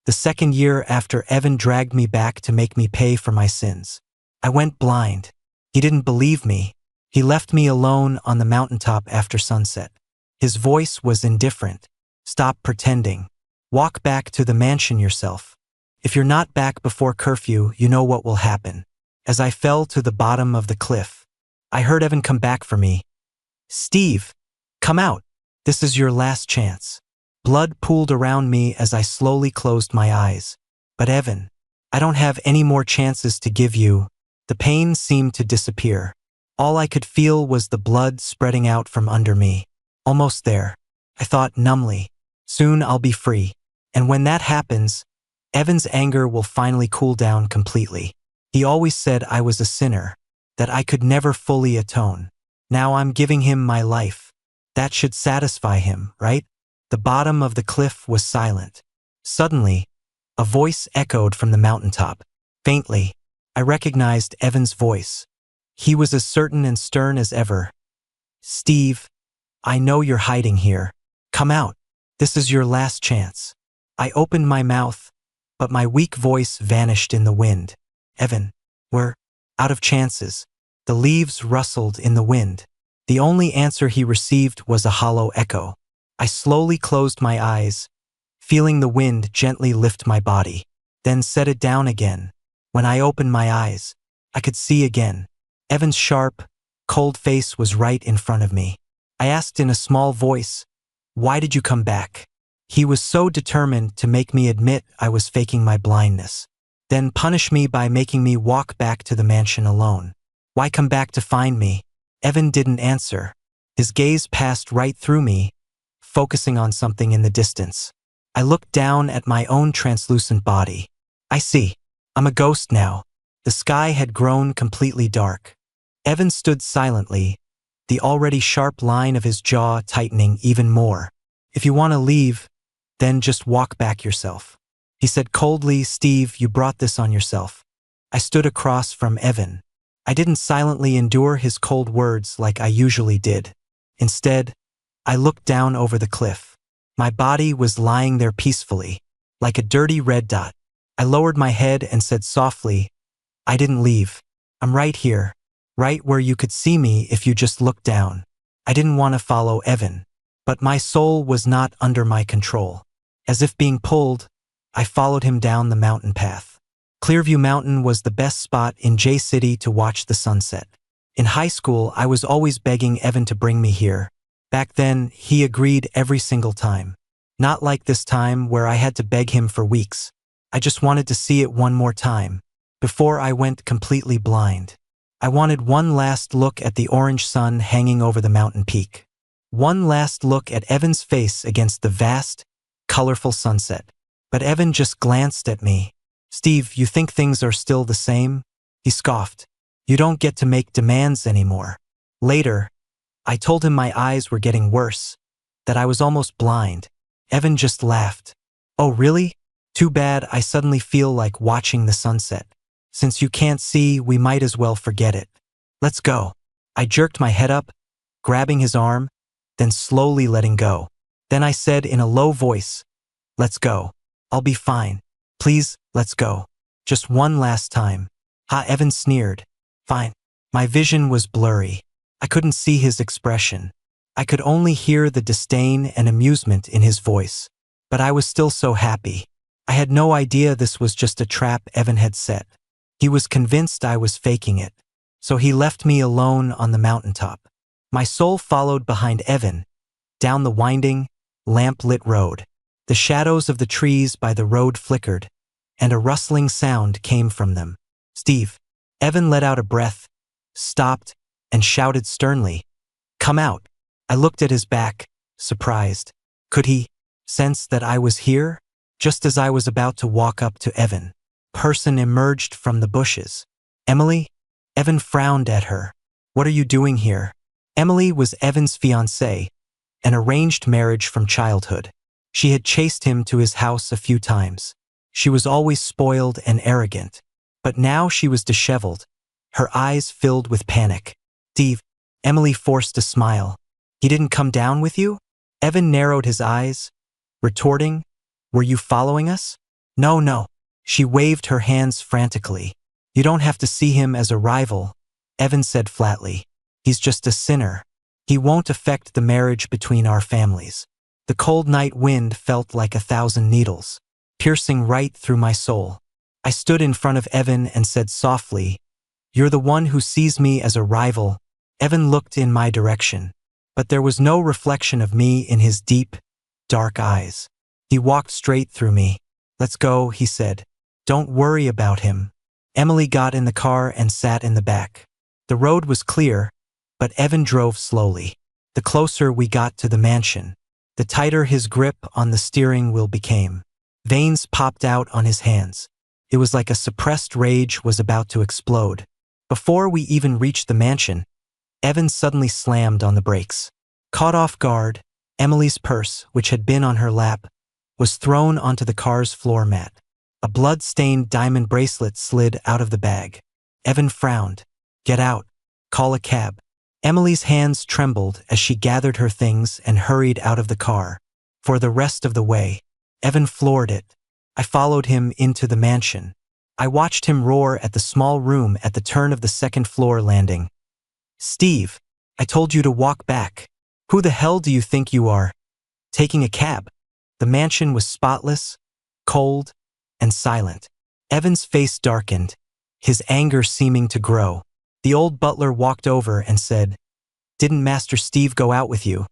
the second year after Evan dragged me back to make me pay for my sins. I went blind. He didn't believe me. He left me alone on the mountaintop after sunset. His voice was indifferent. Stop pretending. Walk back to the mansion yourself. If you're not back before curfew, you know what will happen. As I fell to the bottom of the cliff, I heard Evan come back for me. Steve, come out. This is your last chance. Blood pooled around me as I slowly closed my eyes. But Evan, I don't have any more chances to give you. The pain seemed to disappear. All I could feel was the blood spreading out from under me. Almost there. I thought numbly. Soon I'll be free. And when that happens, Evan's anger will finally cool down completely. He always said I was a sinner, that I could never fully atone. Now I'm giving him my life. That should satisfy him, right? The bottom of the cliff was silent. Suddenly, a voice echoed from the mountaintop. Faintly, I recognized Evan's voice. He was as certain and stern as ever. Steve, I know you're hiding here. Come out. This is your last chance. I opened my mouth, but my weak voice vanished in the wind. Evan, we're out of chances. The leaves rustled in the wind. The only answer he received was a hollow echo. I slowly closed my eyes, feeling the wind gently lift my body, then set it down again. When I opened my eyes, I could see again. Evan's sharp, cold face was right in front of me. I asked in a small voice, "Why did you come back?" He was so determined to make me admit I was faking my blindness, then punish me by making me walk back to the mansion alone. Why come back to find me? Evan didn't answer. His gaze passed right through me, focusing on something in the distance. I looked down at my own translucent body. I see. I'm a ghost now. The sky had grown completely dark. Evan stood silently, the already sharp line of his jaw tightening even more. If you want to leave, then just walk back yourself. He said coldly, Steve, you brought this on yourself. I stood across from Evan. I didn't silently endure his cold words like I usually did. Instead, I looked down over the cliff. My body was lying there peacefully, like a dirty red dot. I lowered my head and said softly, I didn't leave. I'm right here, right where you could see me if you just looked down. I didn't want to follow Evan, but my soul was not under my control. As if being pulled, I followed him down the mountain path. Clearview Mountain was the best spot in J City to watch the sunset. In high school, I was always begging Evan to bring me here. Back then, he agreed every single time. Not like this time where I had to beg him for weeks. I just wanted to see it one more time, before I went completely blind. I wanted one last look at the orange sun hanging over the mountain peak. One last look at Evan's face against the vast, colorful sunset. But Evan just glanced at me. Steve, you think things are still the same? He scoffed. You don't get to make demands anymore. Later, I told him my eyes were getting worse, that I was almost blind. Evan just laughed. Oh, really? Too bad. I suddenly feel like watching the sunset. Since you can't see, we might as well forget it. Let's go. I jerked my head up, grabbing his arm, then slowly letting go. Then I said in a low voice, let's go. I'll be fine. Please, let's go. Just one last time. Ha, Evan sneered. Fine. My vision was blurry. I couldn't see his expression. I could only hear the disdain and amusement in his voice. But I was still so happy. I had no idea this was just a trap Evan had set. He was convinced I was faking it. So he left me alone on the mountaintop. My soul followed behind Evan, down the winding, lamp-lit road. The shadows of the trees by the road flickered, and a rustling sound came from them. Steve. Evan let out a breath, stopped, and shouted sternly, come out. I looked at his back, surprised. Could he sense that I was here? Just as I was about to walk up to Evan, a person emerged from the bushes. Emily? Evan frowned at her. What are you doing here? Emily was Evan's fiancée, an arranged marriage from childhood. She had chased him to his house a few times. She was always spoiled and arrogant. But now she was disheveled, her eyes filled with panic. Steve. Emily forced a smile. He didn't come down with you? Evan narrowed his eyes, retorting, were you following us? No, no. She waved her hands frantically. You don't have to see him as a rival, Evan said flatly. He's just a sinner. He won't affect the marriage between our families. The cold night wind felt like 1,000 needles, piercing right through my soul. I stood in front of Evan and said softly, "You're the one who sees me as a rival." Evan looked in my direction, but there was no reflection of me in his deep, dark eyes. He walked straight through me. "Let's go," he said. "Don't worry about him." Emily got in the car and sat in the back. The road was clear, but Evan drove slowly. The closer we got to the mansion, the tighter his grip on the steering wheel became. Veins popped out on his hands. It was like a suppressed rage was about to explode. Before we even reached the mansion, Evan suddenly slammed on the brakes. Caught off guard, Emily's purse, which had been on her lap, was thrown onto the car's floor mat. A blood-stained diamond bracelet slid out of the bag. Evan frowned. "Get out. Call a cab." Emily's hands trembled as she gathered her things and hurried out of the car. For the rest of the way, Evan floored it. I followed him into the mansion. I watched him roar at the small room at the turn of the second-floor landing. "Steve, I told you to walk back. Who the hell do you think you are? Taking a cab?" The mansion was spotless, cold, and silent. Evan's face darkened, his anger seeming to grow. The old butler walked over and said, "Didn't Master Steve go out with you?"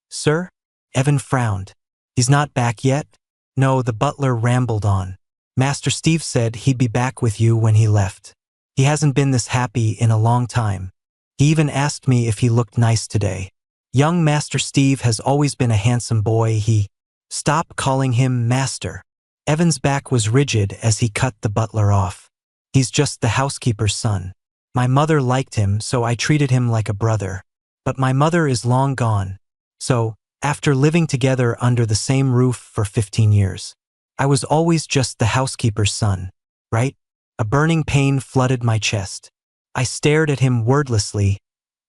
"Sir?" Evan frowned. "He's not back yet?" "No," the butler rambled on. "Master Steve said he'd be back with you when he left. He hasn't been this happy in a long time. He even asked me if he looked nice today. Young Master Steve has always been a handsome boy. Stop calling him Master." Evan's back was rigid as he cut the butler off. "He's just the housekeeper's son. My mother liked him, so I treated him like a brother. But my mother is long gone. So, after living together under the same roof for 15 years, I was always just the housekeeper's son, right?" A burning pain flooded my chest. I stared at him wordlessly,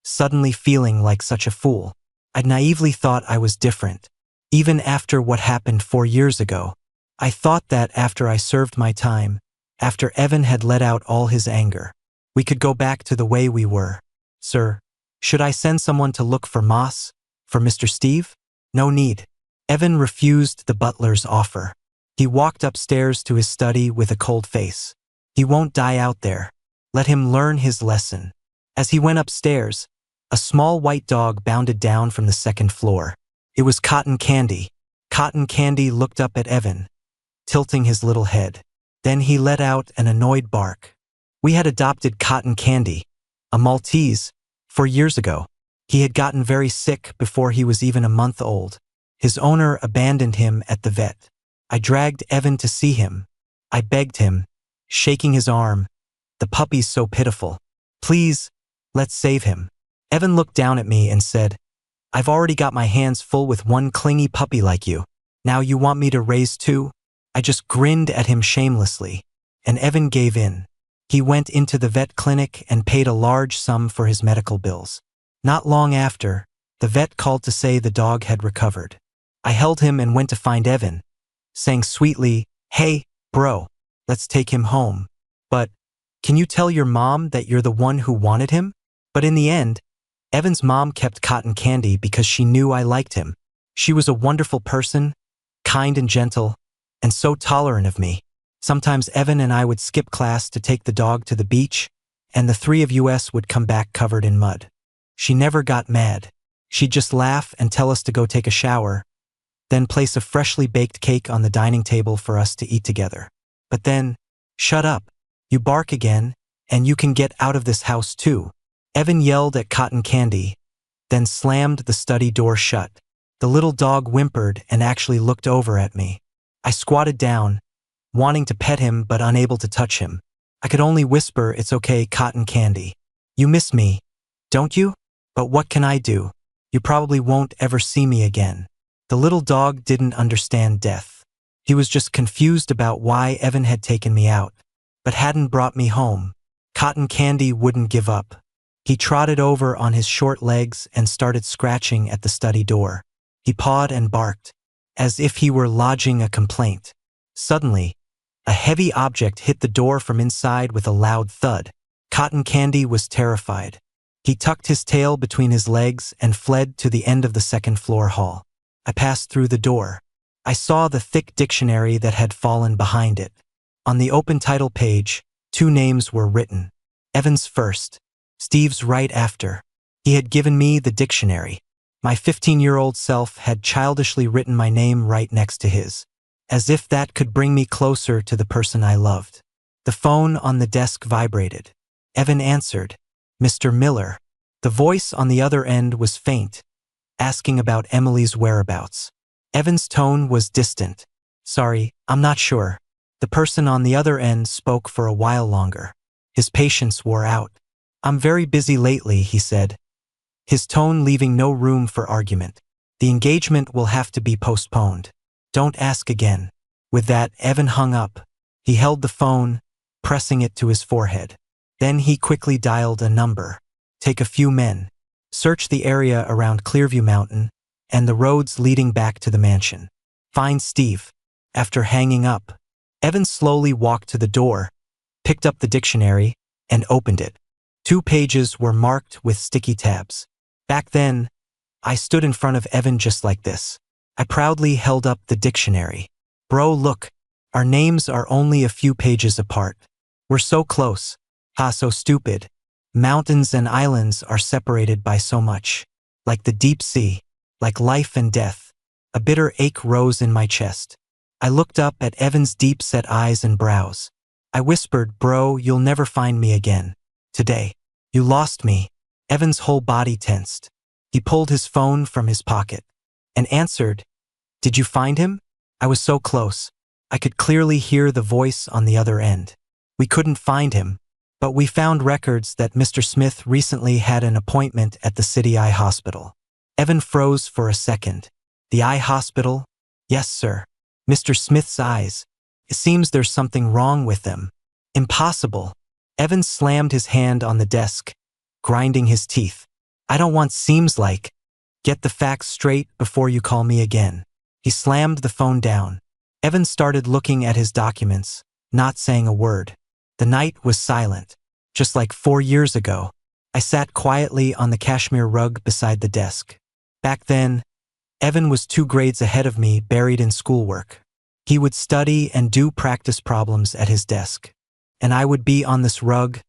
suddenly feeling like such a fool. I'd naively thought I was different. Even after what happened 4 years ago, I thought that after I served my time, after Evan had let out all his anger, we could go back to the way we were. "Sir, should I send someone to look for Moss? For Mr. Steve?" "No need." Evan refused the butler's offer. He walked upstairs to his study with a cold face. "He won't die out there. Let him learn his lesson." As he went upstairs, a small white dog bounded down from the second floor. It was Cotton Candy. Cotton Candy looked up at Evan, tilting his little head. Then he let out an annoyed bark. We had adopted Cotton Candy, a Maltese, 4 years ago. He had gotten very sick before he was even a month old. His owner abandoned him at the vet. I dragged Evan to see him. I begged him, shaking his arm. "The puppy's so pitiful. Please, let's save him." Evan looked down at me and said, "I've already got my hands full with one clingy puppy like you. Now you want me to raise 2? I just grinned at him shamelessly, and Evan gave in. He went into the vet clinic and paid a large sum for his medical bills. Not long after, the vet called to say the dog had recovered. I held him and went to find Evan, saying sweetly, "Hey, bro, let's take him home. But, can you tell your mom that you're the one who wanted him?" But in the end, Evan's mom kept Cotton Candy because she knew I liked him. She was a wonderful person, kind and gentle, and so tolerant of me. Sometimes Evan and I would skip class to take the dog to the beach, and the 3 of us would come back covered in mud. She never got mad. She'd just laugh and tell us to go take a shower, then place a freshly baked cake on the dining table for us to eat together. But then, "Shut up. You bark again, and you can get out of this house too." Evan yelled at Cotton Candy, then slammed the study door shut. The little dog whimpered and actually looked over at me. I squatted down, wanting to pet him but unable to touch him. I could only whisper, "It's okay, Cotton Candy. You miss me, don't you? But what can I do? You probably won't ever see me again." The little dog didn't understand death. He was just confused about why Evan had taken me out, but hadn't brought me home. Cotton Candy wouldn't give up. He trotted over on his short legs and started scratching at the study door. He pawed and barked, as if he were lodging a complaint. Suddenly, A heavy object hit the door from inside with a loud thud. Cotton Candy was terrified. He tucked his tail between his legs and fled to the end of the second-floor hall. I passed through the door. I saw the thick dictionary that had fallen behind it. On the open title page, 2 names were written. Evan's first, Steve's right after. He had given me the dictionary. My 15-year-old self had childishly written my name right next to his, as if that could bring me closer to the person I loved. The phone on the desk vibrated. Evan answered. Mr. Miller. The voice on the other end was faint, asking about Emily's whereabouts. Evan's tone was distant. Sorry, I'm not sure. The person on the other end spoke for a while longer. His patience wore out. I'm very busy lately, he said, his tone leaving no room for argument. The engagement will have to be postponed. Don't ask again. With that, Evan hung up. He held the phone, pressing it to his forehead. Then he quickly dialed a number. Take a few men. Search the area around Clearview Mountain and the roads leading back to the mansion. Find Steve. After hanging up, Evan slowly walked to the door, picked up the dictionary, and opened it. 2 pages were marked with sticky tabs. Back then, I stood in front of Evan just like this. I proudly held up the dictionary. Bro, look, our names are only a few pages apart. We're so close. Ha, so stupid. Mountains and islands are separated by so much. Like the deep sea, like life and death. A bitter ache rose in my chest. I looked up at Evan's deep-set eyes and brows. I whispered, bro, you'll never find me again. Today. You lost me. Evan's whole body tensed. He pulled his phone from his pocket and answered, Did you find him? I was so close. I could clearly hear the voice on the other end. We couldn't find him, but we found records that Mr. Smith recently had an appointment at the City Eye Hospital. Evan froze for a second. The Eye Hospital? Yes, sir. Mr. Smith's eyes. It seems there's something wrong with them. Impossible. Evan slammed his hand on the desk, grinding his teeth. I don't want seems like. Get the facts straight before you call me again. He slammed the phone down. Evan started looking at his documents, not saying a word. The night was silent. Just like 4 years ago, I sat quietly on the cashmere rug beside the desk. Back then, Evan was 2 grades ahead of me, buried in schoolwork. He would study and do practice problems at his desk. And I would be on this rug,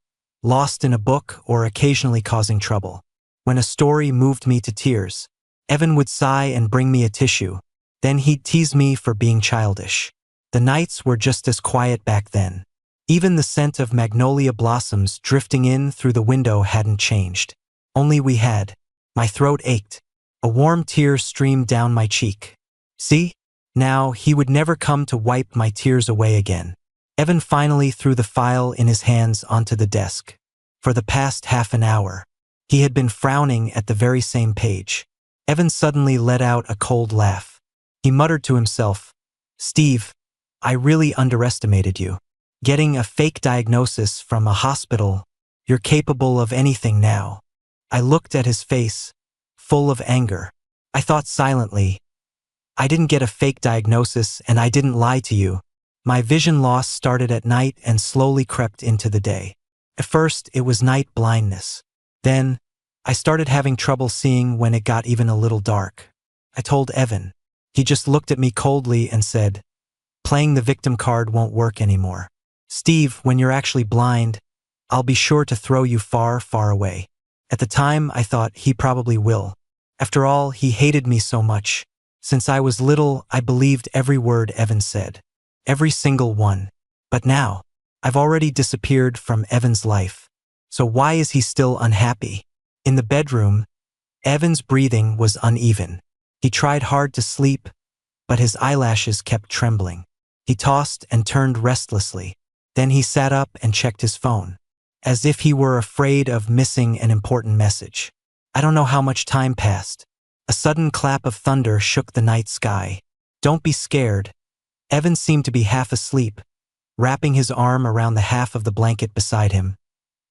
lost in a book or occasionally causing trouble. When a story moved me to tears, Evan would sigh and bring me a tissue. Then he'd tease me for being childish. The nights were just as quiet back then. Even the scent of magnolia blossoms drifting in through the window hadn't changed. Only we had. My throat ached. A warm tear streamed down my cheek. See? Now he would never come to wipe my tears away again. Evan finally threw the file in his hands onto the desk. For the past half an hour, he had been frowning at the very same page. Evan suddenly let out a cold laugh. He muttered to himself, Steve, I really underestimated you. Getting a fake diagnosis from a hospital, you're capable of anything now. I looked at his face, full of anger. I thought silently, I didn't get a fake diagnosis and I didn't lie to you. My vision loss started at night and slowly crept into the day. At first, it was night blindness. Then, I started having trouble seeing when it got even a little dark. I told Evan. He just looked at me coldly and said, playing the victim card won't work anymore. Steve, when you're actually blind, I'll be sure to throw you far, far away. At the time, I thought he probably will. After all, he hated me so much. Since I was little, I believed every word Evan said. Every single one. But now, I've already disappeared from Evan's life. So why is he still unhappy? In the bedroom, Evan's breathing was uneven. He tried hard to sleep, but his eyelashes kept trembling. He tossed and turned restlessly. Then he sat up and checked his phone, as if he were afraid of missing an important message. I don't know how much time passed. A sudden clap of thunder shook the night sky. Don't be scared. Evan seemed to be half asleep, wrapping his arm around the half of the blanket beside him,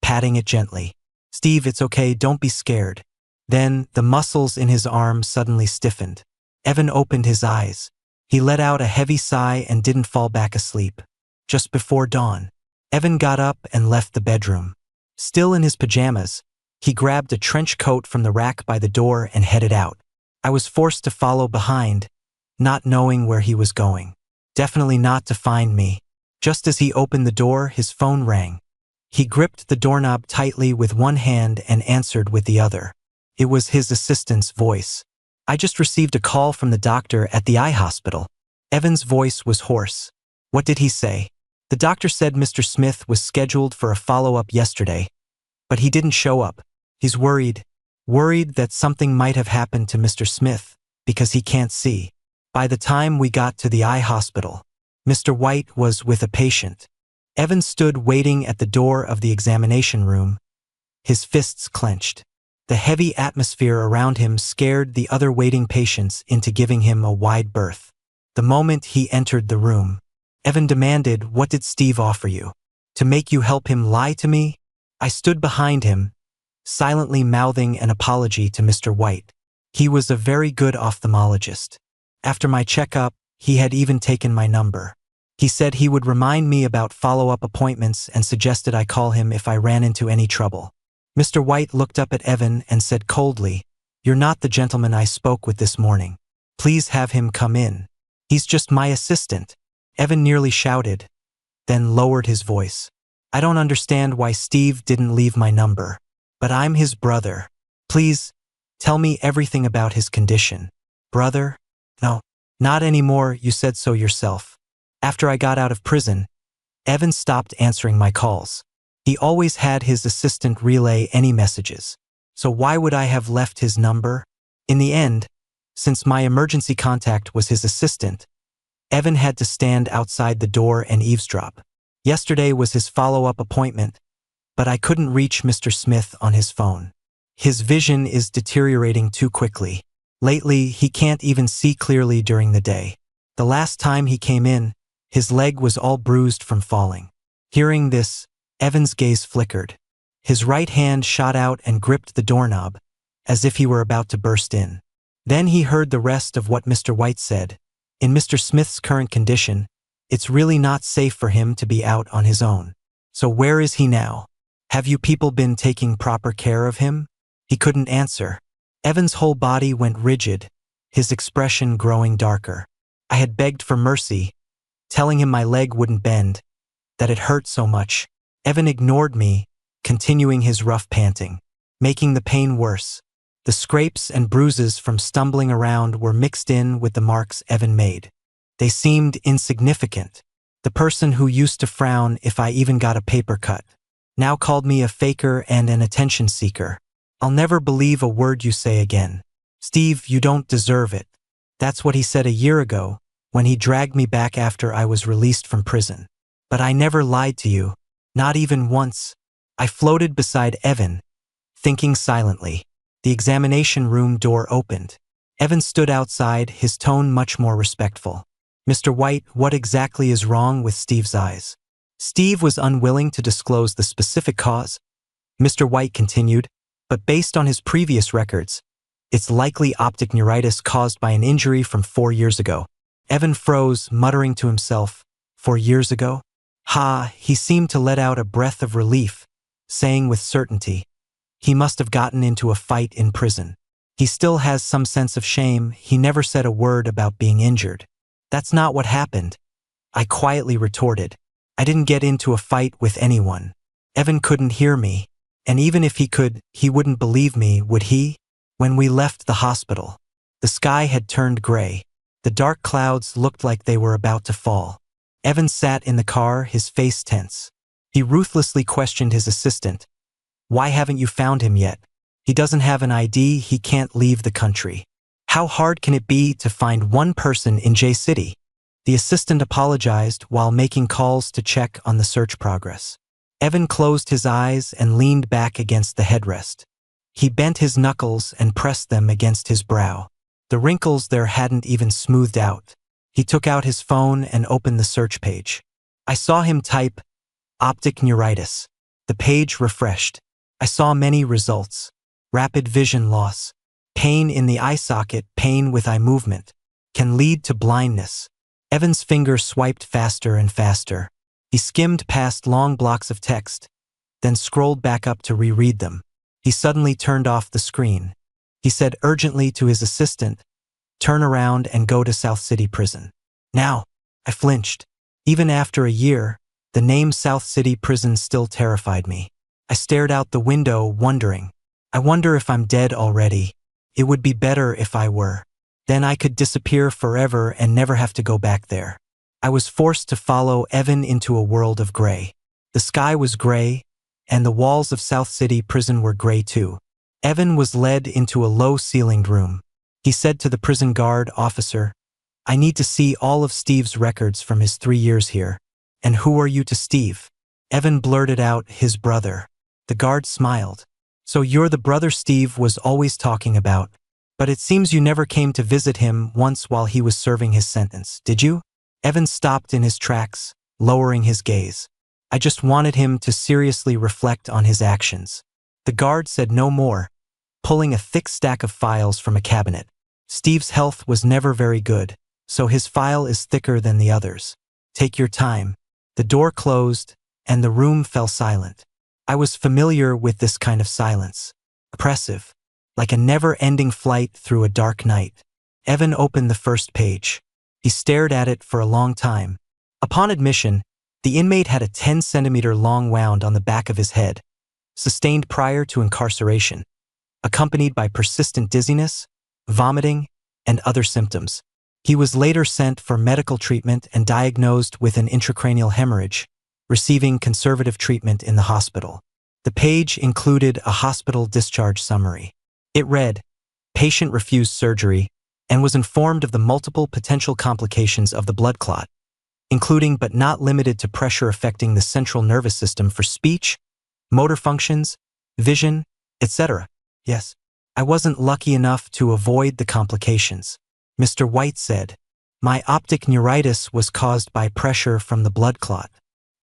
patting it gently. Steve, it's okay, don't be scared. Then, the muscles in his arm suddenly stiffened. Evan opened his eyes. He let out a heavy sigh and didn't fall back asleep. just before dawn. Evan got up and left the bedroom. Still in his pajamas, he grabbed a trench coat from the rack by the door and headed out. I was forced to follow behind, not knowing where he was going. Definitely not to find me. Just as he opened the door, his phone rang. He gripped the doorknob tightly with one hand and answered with the other. It was his assistant's voice. I just received a call from the doctor at the eye hospital. Evan's voice was hoarse. What did he say? The doctor said Mr. Smith was scheduled for a follow-up yesterday, but he didn't show up. He's worried that something might have happened to Mr. Smith because he can't see. By the time we got to the eye hospital, Mr. White was with a patient. Evan stood waiting at the door of the examination room, his fists clenched. The heavy atmosphere around him scared the other waiting patients into giving him a wide berth. The moment he entered the room, Evan demanded, "What did Steve offer you? To make you help him lie to me?" I stood behind him, silently mouthing an apology to Mr. White. He was a very good ophthalmologist. After my checkup, he had even taken my number. He said he would remind me about follow-up appointments and suggested I call him if I ran into any trouble. Mr. White looked up at Evan and said coldly, "You're not the gentleman I spoke with this morning. Please have him come in. He's just my assistant." Evan nearly shouted, then lowered his voice. "I don't understand why Steve didn't leave my number, but I'm his brother. Please, tell me everything about his condition." "Brother? No, not anymore, you said so yourself." After I got out of prison, Evan stopped answering my calls. He always had his assistant relay any messages, so why would I have left his number? In the end, since my emergency contact was his assistant, Evan had to stand outside the door and eavesdrop. Yesterday was his follow-up appointment, but I couldn't reach Mr. Smith on his phone. His vision is deteriorating too quickly. Lately, he can't even see clearly during the day. The last time he came in, his leg was all bruised from falling. Hearing this, Evan's gaze flickered. His right hand shot out and gripped the doorknob, as if he were about to burst in. Then he heard the rest of what Mr. White said. In Mr. Smith's current condition, it's really not safe for him to be out on his own. So where is he now? Have you people been taking proper care of him? He couldn't answer. Evan's whole body went rigid, his expression growing darker. I had begged for mercy, telling him my leg wouldn't bend, that it hurt so much. Evan ignored me, continuing his rough panting, making the pain worse. The scrapes and bruises from stumbling around were mixed in with the marks Evan made. They seemed insignificant. The person who used to frown if I even got a paper cut now called me a faker and an attention seeker. "I'll never believe a word you say again. Steve, you don't deserve it." That's what he said a year ago, when he dragged me back after I was released from prison. But I never lied to you, not even once. I floated beside Evan, thinking silently. The examination room door opened. Evan stood outside, his tone much more respectful. "Mr. White, what exactly is wrong with Steve's eyes?" Steve was unwilling to disclose the specific cause. Mr. White continued, "But based on his previous records, it's likely optic neuritis caused by an injury from 4 years ago." Evan froze, muttering to himself, 4 years ago? Ha, he seemed to let out a breath of relief, saying with certainty, "He must have gotten into a fight in prison. He still has some sense of shame. He never said a word about being injured." "That's not what happened," I quietly retorted. "I didn't get into a fight with anyone." Evan couldn't hear me, and even if he could, he wouldn't believe me, would he? When we left the hospital, the sky had turned gray. The dark clouds looked like they were about to fall. Evan sat in the car, his face tense. He ruthlessly questioned his assistant. "Why haven't you found him yet? He doesn't have an ID, he can't leave the country. How hard can it be to find one person in J City?" The assistant apologized while making calls to check on the search progress. Evan closed his eyes and leaned back against the headrest. He bent his knuckles and pressed them against his brow. The wrinkles there hadn't even smoothed out. He took out his phone and opened the search page. I saw him type, "optic neuritis." The page refreshed. I saw many results. Rapid vision loss, pain in the eye socket, pain with eye movement, can lead to blindness. Evan's finger swiped faster and faster. He skimmed past long blocks of text, then scrolled back up to reread them. He suddenly turned off the screen. He said urgently to his assistant, "Turn around and go to South City Prison. Now." I flinched. Even after a year, the name South City Prison still terrified me. I stared out the window, wondering, I wonder if I'm dead already. It would be better if I were. Then I could disappear forever and never have to go back there. I was forced to follow Evan into a world of gray. The sky was gray, and the walls of South City Prison were gray too. Evan was led into a low-ceilinged room. He said to the prison guard officer, "I need to see all of Steve's records from his 3 years here." "And who are you to Steve?" Evan blurted out, "His brother." The guard smiled. "So you're the brother Steve was always talking about. But it seems you never came to visit him once while he was serving his sentence, did you?" Evan stopped in his tracks, lowering his gaze. "I just wanted him to seriously reflect on his actions." The guard said no more, pulling a thick stack of files from a cabinet. "Steve's health was never very good, so his file is thicker than the others. Take your time." The door closed, and the room fell silent. I was familiar with this kind of silence. Oppressive, like a never-ending flight through a dark night. Evan opened the first page. He stared at it for a long time. Upon admission, the inmate had a 10-centimeter long wound on the back of his head, sustained prior to incarceration, accompanied by persistent dizziness, vomiting, and other symptoms. He was later sent for medical treatment and diagnosed with an intracranial hemorrhage, receiving conservative treatment in the hospital. The page included a hospital discharge summary. It read, "Patient refused surgery and was informed of the multiple potential complications of the blood clot, including but not limited to pressure affecting the central nervous system for speech, motor functions, vision, etc." Yes, I wasn't lucky enough to avoid the complications. Mr. White said, "My optic neuritis was caused by pressure from the blood clot.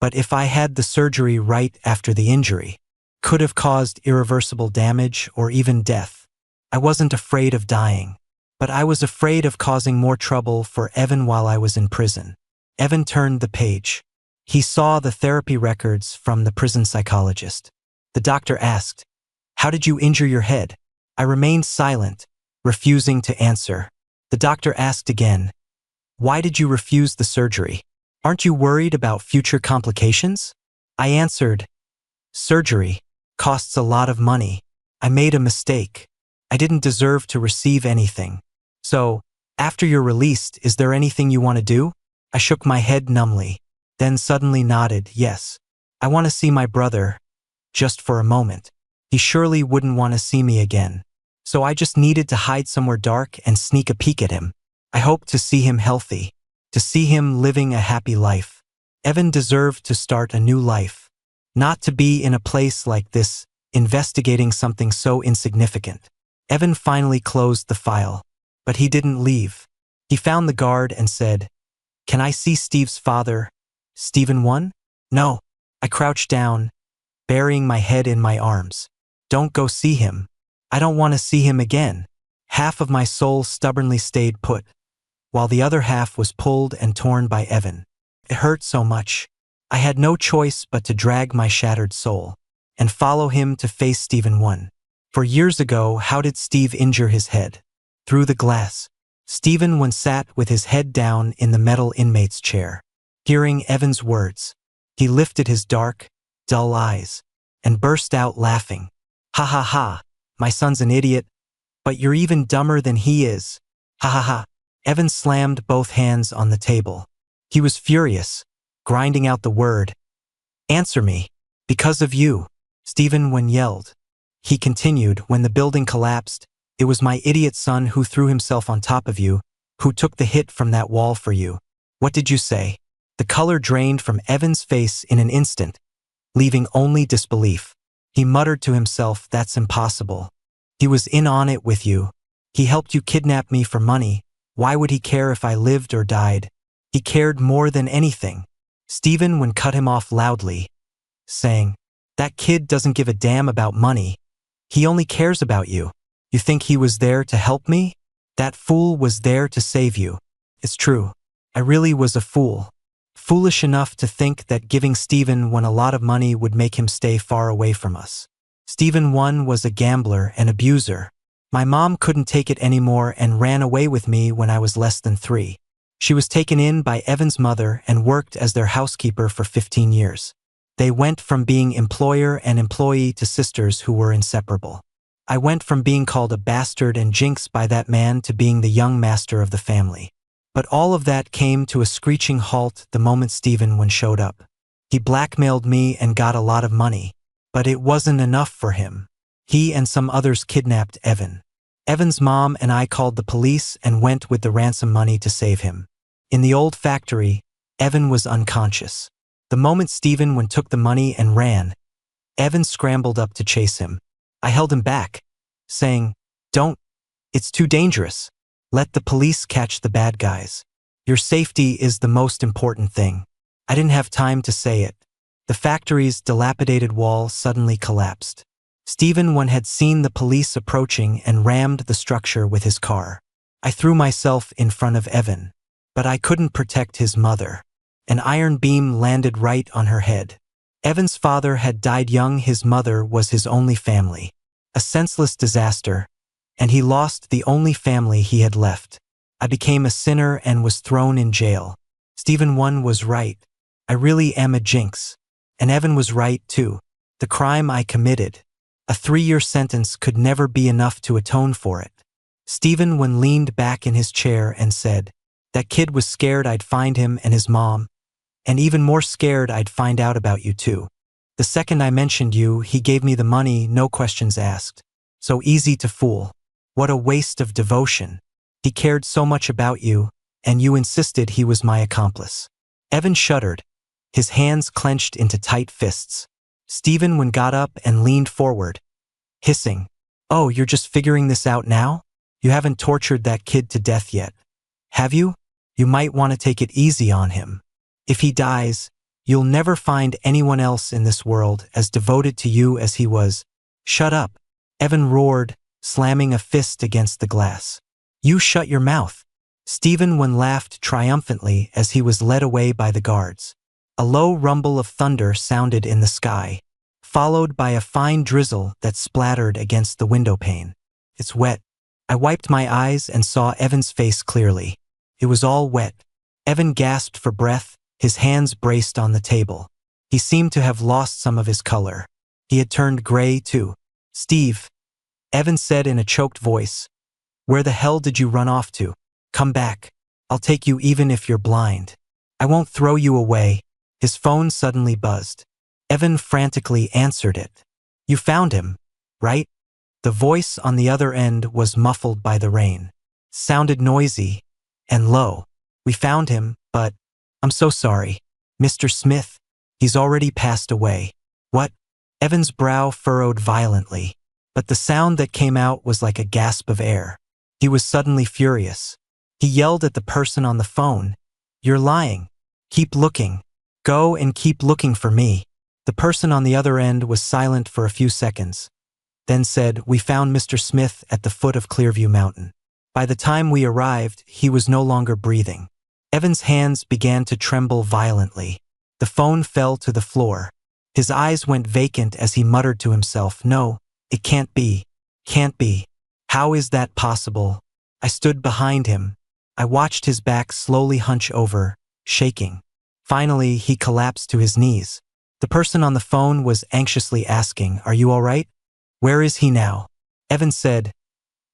But if I had the surgery right after the injury, could have caused irreversible damage or even death. I wasn't afraid of dying, but I was afraid of causing more trouble for Evan while I was in prison." Evan turned the page. He saw the therapy records from the prison psychologist. The doctor asked, "How did you injure your head?" I remained silent, refusing to answer. The doctor asked again, "Why did you refuse the surgery? Aren't you worried about future complications?" I answered, "Surgery costs a lot of money. I made a mistake. I didn't deserve to receive anything. So, after you're released, is there anything you want to do?" I shook my head numbly, then suddenly nodded, "Yes. I want to see my brother, just for a moment. He surely wouldn't want to see me again. So I just needed to hide somewhere dark and sneak a peek at him. I hoped to see him healthy, to see him living a happy life. Evan deserved to start a new life, not to be in a place like this, investigating something so insignificant." Evan finally closed the file, but he didn't leave. He found the guard and said, "Can I see Steve's father, Stephen 1? "No." I crouched down, burying my head in my arms. "Don't go see him. I don't want to see him again." Half of my soul stubbornly stayed put, while the other half was pulled and torn by Evan. It hurt so much. I had no choice but to drag my shattered soul and follow him to face Stephen 1. For years ago, how did Steve injure his head? Through the glass. Stephen 1 sat with his head down in the metal inmate's chair. Hearing Evan's words, he lifted his dark, dull eyes and burst out laughing. "Ha ha ha, my son's an idiot, but you're even dumber than he is. Ha ha ha." Evan slammed both hands on the table. He was furious, grinding out the word, "Answer me. Because of you." Stephen 1 yelled. He continued, "When the building collapsed, it was my idiot son who threw himself on top of you, who took the hit from that wall for you. What did you say?" The color drained from Evan's face in an instant, leaving only disbelief. He muttered to himself, "That's impossible. He was in on it with you. He helped you kidnap me for money. Why would he care if I lived or died? He cared more than anything." Stephen 1 cut him off loudly, saying, "That kid doesn't give a damn about money. He only cares about you. You think he was there to help me? That fool was there to save you. It's true. I really was a fool. foolish enough to think that giving Stephen 1 a lot of money would make him stay far away from us. Stephen 1 was a gambler and abuser. My mom couldn't take it anymore and ran away with me when I was less than 3. She was taken in by Evan's mother and worked as their housekeeper for 15 years. They went from being employer and employee to sisters who were inseparable. I went from being called a bastard and jinx by that man to being the young master of the family. But all of that came to a screeching halt the moment Stephen 1 showed up. He blackmailed me and got a lot of money. But it wasn't enough for him. He and some others kidnapped Evan. Evan's mom and I called the police and went with the ransom money to save him. In the old factory, Evan was unconscious. The moment Stephen 1 took the money and ran, Evan scrambled up to chase him. I held him back, saying, "Don't. It's too dangerous. Let the police catch the bad guys. Your safety is the most important thing." I didn't have time to say it. The factory's dilapidated wall suddenly collapsed. Stephen 1 had seen the police approaching and rammed the structure with his car. I threw myself in front of Evan, but I couldn't protect his mother. An iron beam landed right on her head. Evan's father had died young. His mother was his only family. A senseless disaster, and he lost the only family he had left. I became a sinner and was thrown in jail. Stephen 1 was right. I really am a jinx. And Evan was right too. The crime I committed, a 3-year sentence, could never be enough to atone for it. Stephen 1 leaned back in his chair and said, "That kid was scared I'd find him and his mom, and even more scared I'd find out about you too. The second I mentioned you, he gave me the money, no questions asked. So easy to fool. What a waste of devotion. He cared so much about you, and you insisted he was my accomplice." Evan shuddered, his hands clenched into tight fists. Stephen 1 got up and leaned forward, hissing, "Oh, you're just figuring this out now? You haven't tortured that kid to death yet, have you? You might want to take it easy on him. If he dies, you'll never find anyone else in this world as devoted to you as he was." "Shut up," Evan roared, slamming a fist against the glass. "You shut your mouth." Stephen 1 laughed triumphantly as he was led away by the guards. A low rumble of thunder sounded in the sky, followed by a fine drizzle that splattered against the window pane. "It's wet." I wiped my eyes and saw Evan's face clearly. It was all wet. Evan gasped for breath, his hands braced on the table. He seemed to have lost some of his color. He had turned gray too. "Steve," Evan said in a choked voice, "where the hell did you run off to? Come back. I'll take you even if you're blind. I won't throw you away." His phone suddenly buzzed. Evan frantically answered it. "You found him, right?" The voice on the other end was muffled by the rain. Sounded noisy and low. "We found him, but I'm so sorry. Mr. Smith, he's already passed away." "What?" Evan's brow furrowed violently, but the sound that came out was like a gasp of air. He was suddenly furious. He yelled at the person on the phone, "You're lying. Keep looking. Go and keep looking for me." The person on the other end was silent for a few seconds, then said, "We found Mr. Smith at the foot of Clearview Mountain. By the time we arrived, he was no longer breathing." Evan's hands began to tremble violently. The phone fell to the floor. His eyes went vacant as he muttered to himself, "No, it can't be. Can't be. How is that possible?" I stood behind him. I watched his back slowly hunch over, shaking. Finally, he collapsed to his knees. The person on the phone was anxiously asking, "Are you all right? Where is he now?" Evan said,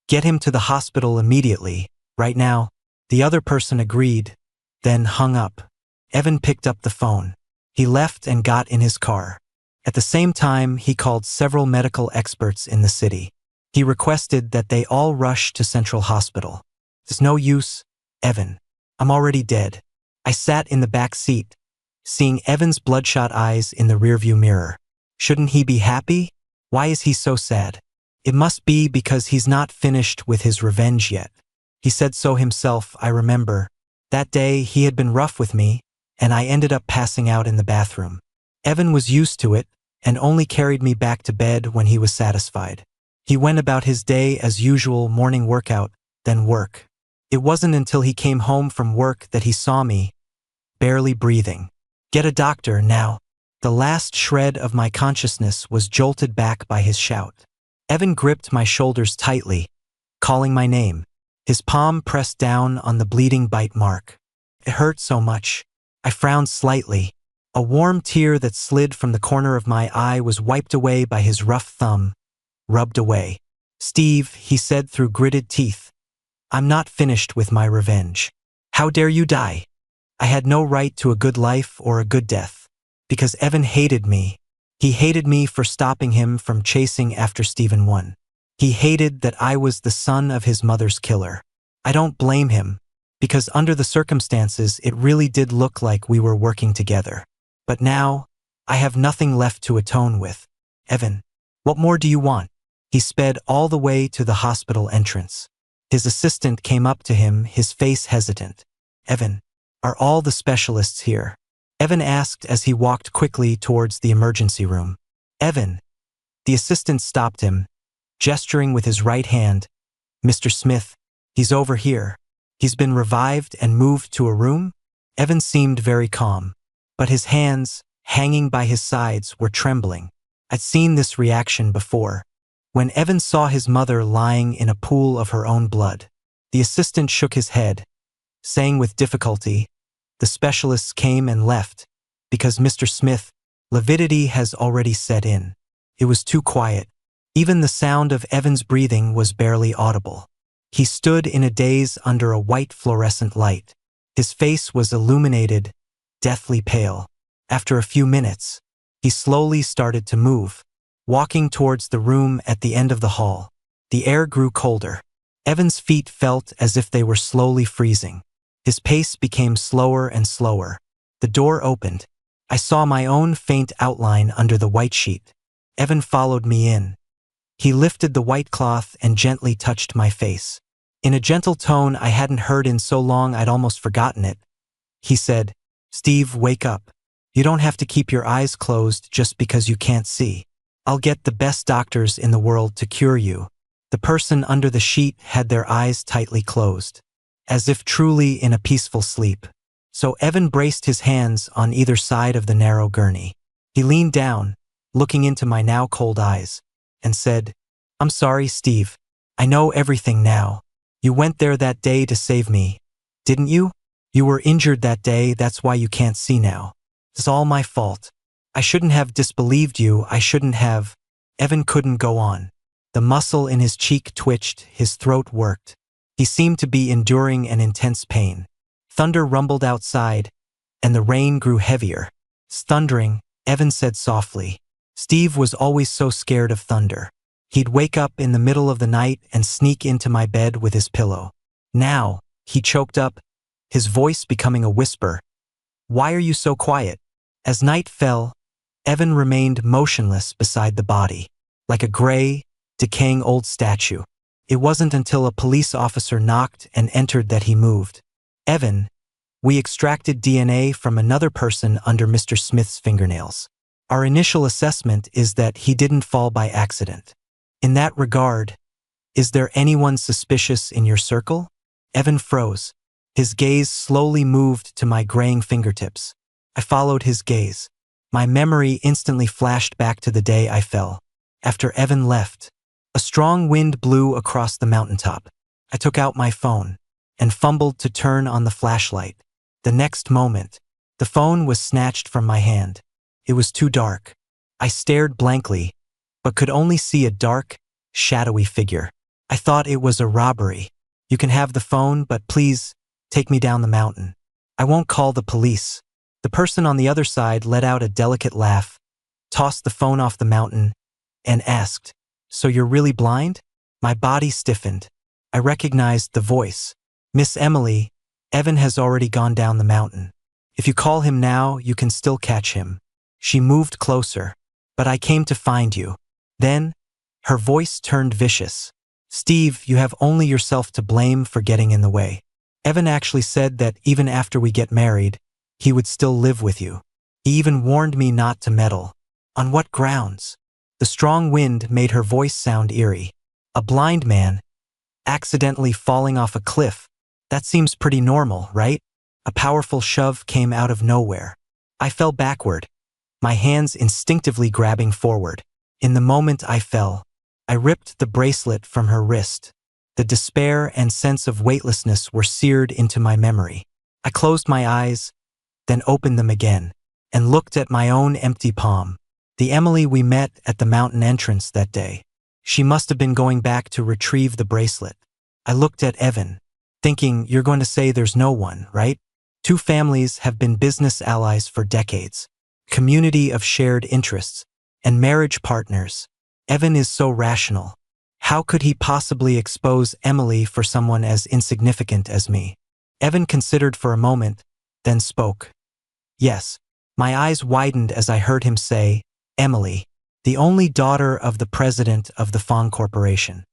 "Get him to the hospital immediately, right now." The other person agreed, then hung up. Evan picked up the phone. He left and got in his car. At the same time, he called several medical experts in the city. He requested that they all rush to Central Hospital. "There's no use, Evan. I'm already dead." I sat in the back seat, seeing Evan's bloodshot eyes in the rearview mirror. Shouldn't he be happy? Why is he so sad? It must be because he's not finished with his revenge yet. He said so himself, I remember. That day he had been rough with me, and I ended up passing out in the bathroom. Evan was used to it, and only carried me back to bed when he was satisfied. He went about his day as usual, morning workout, then work. It wasn't until he came home from work that he saw me, barely breathing. Get a doctor now. The last shred of my consciousness was jolted back by his shout. Evan gripped my shoulders tightly, calling my name. His palm pressed down on the bleeding bite mark. It hurt so much. I frowned slightly. A warm tear that slid from the corner of my eye was wiped away by his rough thumb, rubbed away. Steve, he said through gritted teeth, I'm not finished with my revenge. How dare you die? I had no right to a good life or a good death. Because Evan hated me. He hated me for stopping him from chasing after Stephen 1. He hated that I was the son of his mother's killer. I don't blame him, because under the circumstances it really did look like we were working together. But now, I have nothing left to atone with. Evan, what more do you want? He sped all the way to the hospital entrance. His assistant came up to him, his face hesitant. Evan, are all the specialists here? Evan asked as he walked quickly towards the emergency room. Evan. The assistant stopped him, gesturing with his right hand. Mr. Smith, he's over here. He's been revived and moved to a room? Evan seemed very calm, but his hands, hanging by his sides, were trembling. I'd seen this reaction before. When Evan saw his mother lying in a pool of her own blood, the assistant shook his head, saying with difficulty, the specialists came and left, because Mr. Smith, lividity has already set in. It was too quiet. Even the sound of Evan's breathing was barely audible. He stood in a daze under a white fluorescent light. His face was illuminated, deathly pale. After a few minutes, he slowly started to move, walking towards the room at the end of the hall. The air grew colder. Evan's feet felt as if they were slowly freezing. His pace became slower and slower. The door opened. I saw my own faint outline under the white sheet. Evan followed me in. He lifted the white cloth and gently touched my face. In a gentle tone I hadn't heard in so long I'd almost forgotten it. He said, Steve, wake up. You don't have to keep your eyes closed just because you can't see. I'll get the best doctors in the world to cure you. The person under the sheet had their eyes tightly closed, as if truly in a peaceful sleep. So Evan braced his hands on either side of the narrow gurney. He leaned down, looking into my now cold eyes, and said, I'm sorry, Steve. I know everything now. You went there that day to save me, didn't you? You were injured that day, that's why you can't see now. It's all my fault. I shouldn't have disbelieved you, I shouldn't have. Evan couldn't go on. The muscle in his cheek twitched, his throat worked. He seemed to be enduring an intense pain. Thunder rumbled outside, and the rain grew heavier. It's thundering, Evan said softly. Steve was always so scared of thunder. He'd wake up in the middle of the night and sneak into my bed with his pillow. Now, he choked up, his voice becoming a whisper. Why are you so quiet? As night fell, Evan remained motionless beside the body, like a gray, decaying old statue. It wasn't until a police officer knocked and entered that he moved. Evan, we extracted DNA from another person under Mr. Smith's fingernails. Our initial assessment is that he didn't fall by accident. In that regard, is there anyone suspicious in your circle? Evan froze. His gaze slowly moved to my graying fingertips. I followed his gaze. My memory instantly flashed back to the day I fell. After Evan left, a strong wind blew across the mountaintop. I took out my phone and fumbled to turn on the flashlight. The next moment, the phone was snatched from my hand. It was too dark. I stared blankly, but could only see a dark, shadowy figure. I thought it was a robbery. You can have the phone, but please, take me down the mountain. I won't call the police. The person on the other side let out a delicate laugh, tossed the phone off the mountain, and asked, So you're really blind? My body stiffened. I recognized the voice. Miss Emily, Evan has already gone down the mountain. If you call him now, you can still catch him. She moved closer. But I came to find you. Then, her voice turned vicious. Steve, you have only yourself to blame for getting in the way. Evan actually said that even after we get married, he would still live with you. He even warned me not to meddle. On what grounds? The strong wind made her voice sound eerie. A blind man, accidentally falling off a cliff. That seems pretty normal, right? A powerful shove came out of nowhere. I fell backward, my hands instinctively grabbing forward. In the moment I fell, I ripped the bracelet from her wrist. The despair and sense of weightlessness were seared into my memory. I closed my eyes, then opened them again, and looked at my own empty palm. The Emily we met at the mountain entrance that day. She must have been going back to retrieve the bracelet. I looked at Evan, thinking, you're going to say there's no one, right? Two families have been business allies for decades, community of shared interests, and marriage partners. Evan is so rational. How could he possibly expose Emily for someone as insignificant as me? Evan considered for a moment, then spoke. Yes. My eyes widened as I heard him say, Emily, the only daughter of the president of the Fong Corporation.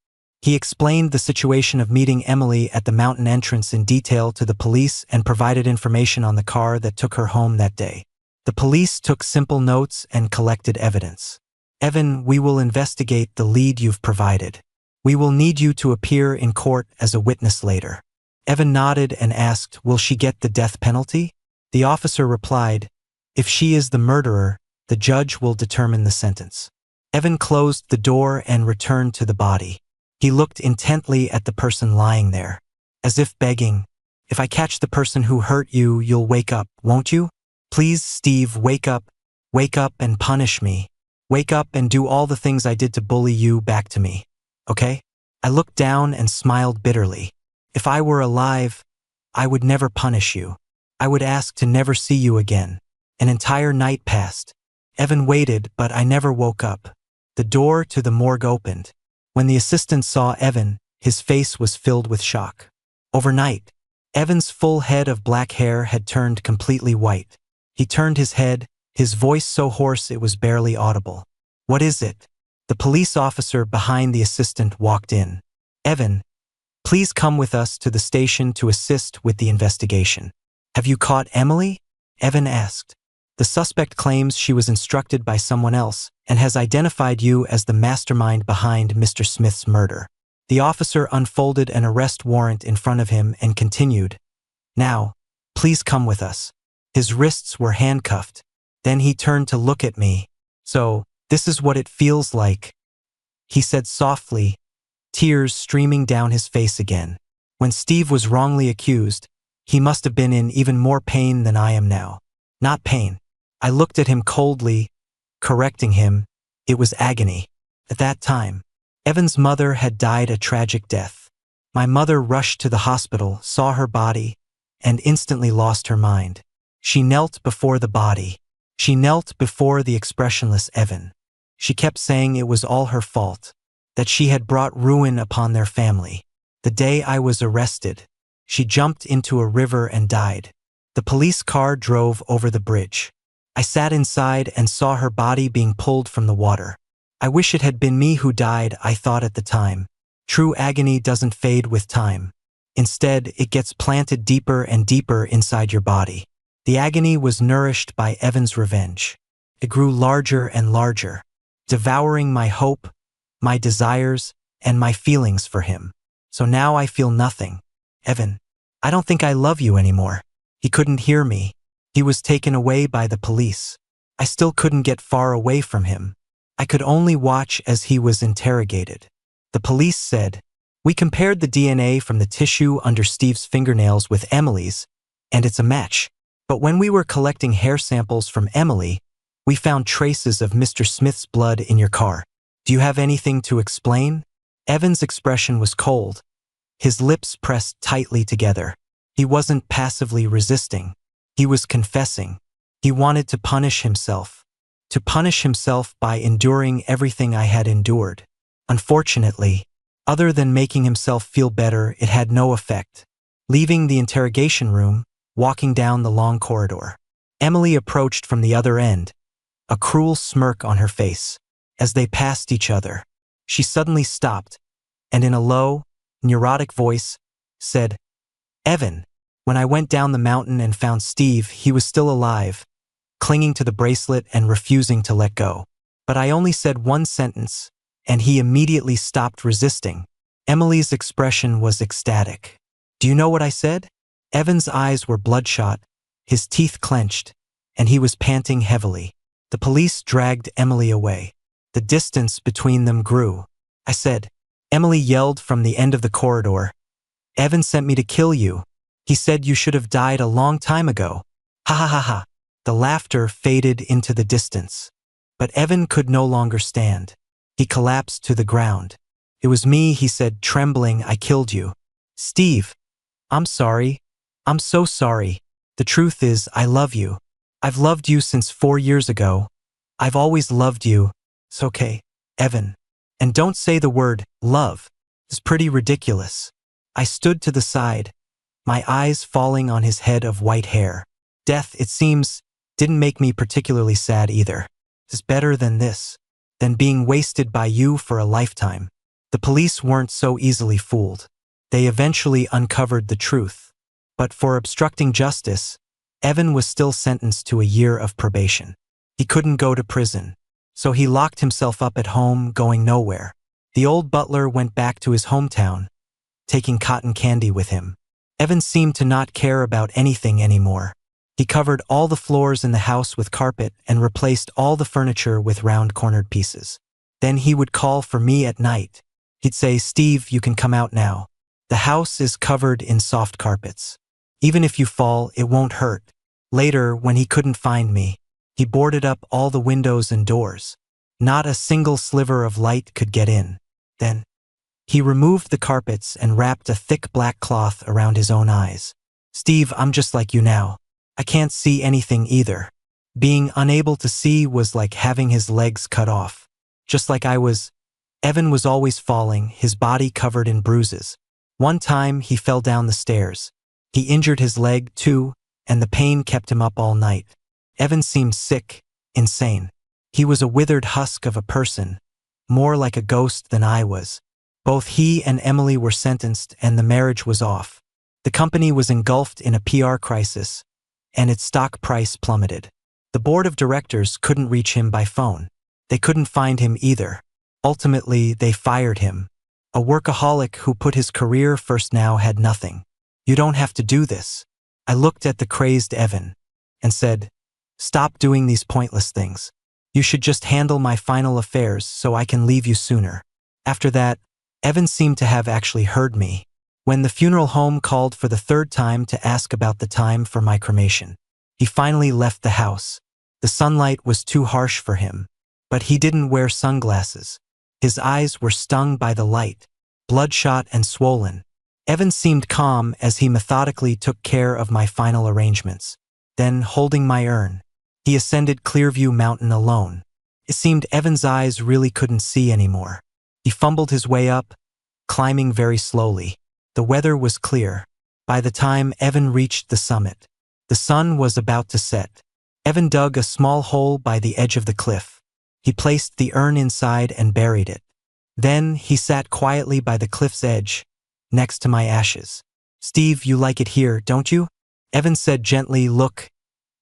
He explained the situation of meeting Emily at the mountain entrance in detail to the police and provided information on the car that took her home that day. The police took simple notes and collected evidence. Evan, we will investigate the lead you've provided. We will need you to appear in court as a witness later. Evan nodded and asked, will she get the death penalty? The officer replied, if she is the murderer, the judge will determine the sentence. Evan closed the door and returned to the body. He looked intently at the person lying there, as if begging, if I catch the person who hurt you, you'll wake up, won't you? Please, Steve, wake up and punish me. Wake up and do all the things I did to bully you back to me, okay? I looked down and smiled bitterly. If I were alive, I would never punish you. I would ask to never see you again. An entire night passed. Evan waited, but I never woke up. The door to the morgue opened. When the assistant saw Evan, his face was filled with shock. Overnight, Evan's full head of black hair had turned completely white. He turned his head, his voice so hoarse it was barely audible. What is it? The police officer behind the assistant walked in. Evan, please come with us to the station to assist with the investigation. Have you caught Emily? Evan asked. The suspect claims she was instructed by someone else and has identified you as the mastermind behind Mr. Smith's murder. The officer unfolded an arrest warrant in front of him and continued, now, please come with us. His wrists were handcuffed. Then he turned to look at me. So, this is what it feels like, he said softly, tears streaming down his face again. When Steve was wrongly accused, he must have been in even more pain than I am now. Not pain. I looked at him coldly, correcting him. It was agony. At that time, Evan's mother had died a tragic death. My mother rushed to the hospital, saw her body, and instantly lost her mind. She knelt before the body. She knelt before the expressionless Evan. She kept saying it was all her fault, that she had brought ruin upon their family. The day I was arrested, she jumped into a river and died. The police car drove over the bridge. I sat inside and saw her body being pulled from the water. I wish it had been me who died, I thought at the time. True agony doesn't fade with time. Instead, it gets planted deeper and deeper inside your body. The agony was nourished by Evan's revenge. It grew larger and larger, devouring my hope, my desires, and my feelings for him. So now I feel nothing. Evan, I don't think I love you anymore. He couldn't hear me. He was taken away by the police. I still couldn't get far away from him. I could only watch as he was interrogated. The police said, we compared the DNA from the tissue under Steve's fingernails with Emily's, and it's a match. But when we were collecting hair samples from Emily, we found traces of Mr. Smith's blood in your car. Do you have anything to explain? Evan's expression was cold. His lips pressed tightly together. He wasn't passively resisting. He was confessing. He wanted to punish himself. To punish himself by enduring everything I had endured. Unfortunately, other than making himself feel better, it had no effect. Leaving the interrogation room, walking down the long corridor, Emily approached from the other end, a cruel smirk on her face. As they passed each other, she suddenly stopped, and in a low, neurotic voice, said, Evan, when I went down the mountain and found Steve, he was still alive, clinging to the bracelet and refusing to let go. But I only said one sentence, and he immediately stopped resisting. Emily's expression was ecstatic. Do you know what I said? Evan's eyes were bloodshot, his teeth clenched, and he was panting heavily. The police dragged Emily away. The distance between them grew. I said, Emily yelled from the end of the corridor, Evan sent me to kill you. He said you should have died a long time ago. Ha ha ha ha. The laughter faded into the distance. But Evan could no longer stand. He collapsed to the ground. It was me, he said, trembling. I killed you. Steve, I'm sorry. I'm so sorry. The truth is, I love you. I've loved you since 4 years ago. I've always loved you. It's okay, Evan. And don't say the word love. It's pretty ridiculous. I stood to the side, my eyes falling on his head of white hair. Death, it seems, didn't make me particularly sad either. It's better than this, than being wasted by you for a lifetime. The police weren't so easily fooled. They eventually uncovered the truth. But for obstructing justice, Evan was still sentenced to a year of probation. He couldn't go to prison, so he locked himself up at home, going nowhere. The old butler went back to his hometown, taking cotton candy with him. Evan seemed to not care about anything anymore. He covered all the floors in the house with carpet and replaced all the furniture with round cornered pieces. Then he would call for me at night. He'd say, Steve, you can come out now. The house is covered in soft carpets. Even if you fall, it won't hurt. Later, when he couldn't find me, he boarded up all the windows and doors. Not a single sliver of light could get in. Then, he removed the carpets and wrapped a thick black cloth around his own eyes. Steve, I'm just like you now. I can't see anything either. Being unable to see was like having his legs cut off. Just like I was. Evan was always falling, his body covered in bruises. One time, he fell down the stairs. He injured his leg, too, and the pain kept him up all night. Evan seemed sick, insane. He was a withered husk of a person, more like a ghost than I was. Both he and Emily were sentenced and the marriage was off. The company was engulfed in a PR crisis, and its stock price plummeted. The board of directors couldn't reach him by phone. They couldn't find him either. Ultimately, they fired him. A workaholic who put his career first now had nothing. You don't have to do this. I looked at the crazed Evan and said, stop doing these pointless things. You should just handle my final affairs so I can leave you sooner. After that, Evan seemed to have actually heard me. When the funeral home called for the 3rd time to ask about the time for my cremation, he finally left the house. The sunlight was too harsh for him, but he didn't wear sunglasses. His eyes were stung by the light, bloodshot and swollen. Evan seemed calm as he methodically took care of my final arrangements. Then, holding my urn, he ascended Clearview Mountain alone. It seemed Evan's eyes really couldn't see anymore. He fumbled his way up, climbing very slowly. The weather was clear. By the time Evan reached the summit, the sun was about to set. Evan dug a small hole by the edge of the cliff. He placed the urn inside and buried it. Then he sat quietly by the cliff's edge, next to my ashes. Steve, you like it here, don't you? Evan said gently, look,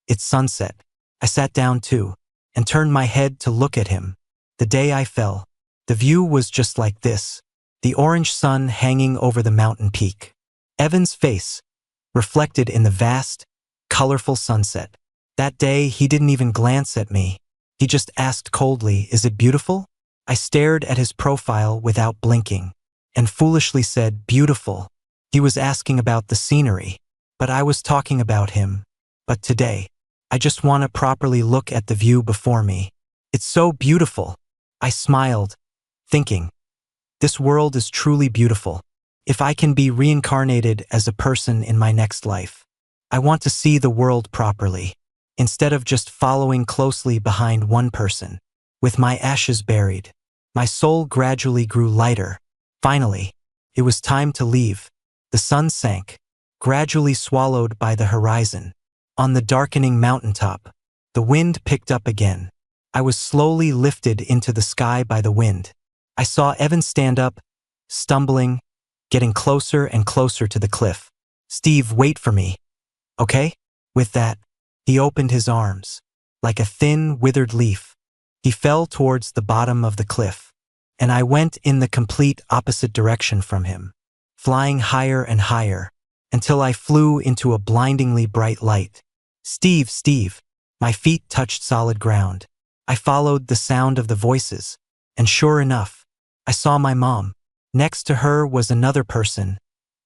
it's sunset. I sat down too, and turned my head to look at him. The day I fell, the view was just like this, the orange sun hanging over the mountain peak. Evan's face, reflected in the vast, colorful sunset. That day, he didn't even glance at me. He just asked coldly, is it beautiful? I stared at his profile without blinking, and foolishly said, beautiful. He was asking about the scenery, but I was talking about him. But today, I just want to properly look at the view before me. It's so beautiful. I smiled, thinking, this world is truly beautiful. If I can be reincarnated as a person in my next life, I want to see the world properly, instead of just following closely behind one person. With my ashes buried, my soul gradually grew lighter. Finally, it was time to leave. The sun sank, gradually swallowed by the horizon. On the darkening mountaintop, the wind picked up again. I was slowly lifted into the sky by the wind. I saw Evan stand up, stumbling, getting closer and closer to the cliff. Steve, wait for me, okay? With that, he opened his arms. Like a thin, withered leaf, he fell towards the bottom of the cliff, and I went in the complete opposite direction from him, flying higher and higher. until I flew into a blindingly bright light. Steve, Steve. My feet touched solid ground. I followed the sound of the voices, and sure enough, I saw my mom. Next to her was another person,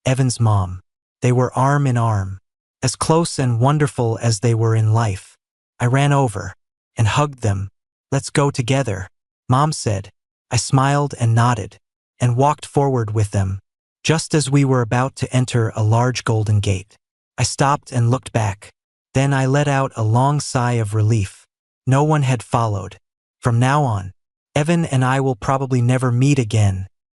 Evan's mom. They were arm in arm, as close and wonderful as they were in life. I ran over and hugged them. Let's go together, Mom said. I smiled and nodded, and walked forward with them. Just as we were about to enter a large golden gate, I stopped and looked back. Then I let out a long sigh of relief. No one had followed. From now on, Evan and I will probably never meet again,